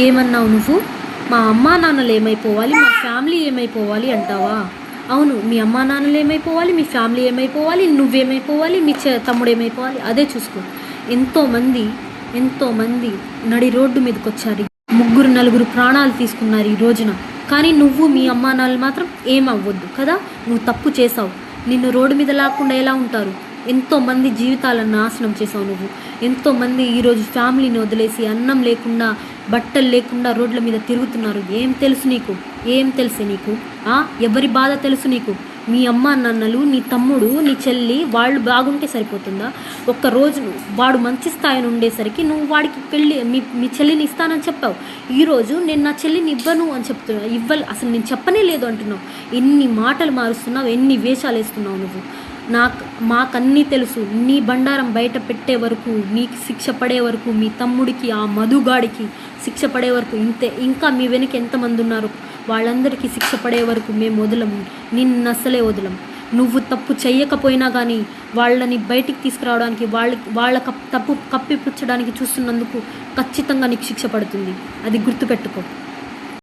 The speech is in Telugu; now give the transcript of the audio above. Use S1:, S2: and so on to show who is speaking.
S1: ఏమన్నావు నువ్వు? మా అమ్మా నాన్నలు ఏమైపోవాలి, మా ఫ్యామిలీ ఏమైపోవాలి అంటావా? అవును, మీ అమ్మా నాన్నలు ఏమైపోవాలి, మీ ఫ్యామిలీ ఏమైపోవాలి, నువ్వేమైపోవాలి, మీ తమ్ముడు ఏమైపోవాలి, అదే చూసుకో. ఎంతోమంది నడి రోడ్డు మీదకి వచ్చారు, 3-4 ప్రాణాలు తీసుకున్నారు ఈ రోజున. కానీ నువ్వు మీ అమ్మా నాన్నలు మాత్రం ఏమవ్వద్దు కదా. నువ్వు తప్పు చేసావు, నిన్ను రోడ్డు మీద లేకుండా ఎలా ఉంటారు? ఎంతోమంది జీవితాలను నాశనం చేసావు నువ్వు. ఎంతోమంది ఈరోజు ఫ్యామిలీని వదిలేసి అన్నం లేకుండా, బట్టలు లేకుండా రోడ్ల మీద తిరుగుతున్నారు. ఏం తెలుసు నీకు? ఏం తెలుసు నీకు? ఎవరి బాధ తెలుసు నీకు? మీ అమ్మ నాన్నలు, నీ తమ్ముడు, నీ చెల్లి వాళ్ళు బాగుంటే సరిపోతుందా? ఒక్కరోజు వాడు మంచి స్థాయిని ఉండేసరికి నువ్వు వాడికి పెళ్ళి మీ చెల్లిని ఇస్తానని చెప్పావు. ఈరోజు నేను నా చెల్లిని ఇవ్వను అని చెప్తున్నా. అసలు నేను చెప్పనే లేదు అంటున్నావు. ఎన్ని మాటలు మారుస్తున్నావు, ఎన్ని వేషాలు వేస్తున్నావు నువ్వు. మాకన్నీ తెలుసు. నీ బండారం బయట పెట్టే వరకు, నీకు శిక్ష పడే వరకు, మీ తమ్ముడికి, ఆ మధుగాడికి శిక్ష పడే వరకు ఇంతే. ఇంకా మీ వెనక ఎంతమంది ఉన్నారు వాళ్ళందరికీ శిక్ష పడే వరకు మేము వదలము, నిన్ను అస్సలే వదలం. నువ్వు తప్పు చెయ్యకపోయినా కానీ వాళ్ళని బయటికి తీసుకురావడానికి, వాళ్ళ తప్పు కప్పిపుచ్చడానికి చూస్తున్నందుకు ఖచ్చితంగా నీకు శిక్ష పడుతుంది. అది గుర్తుపెట్టుకో.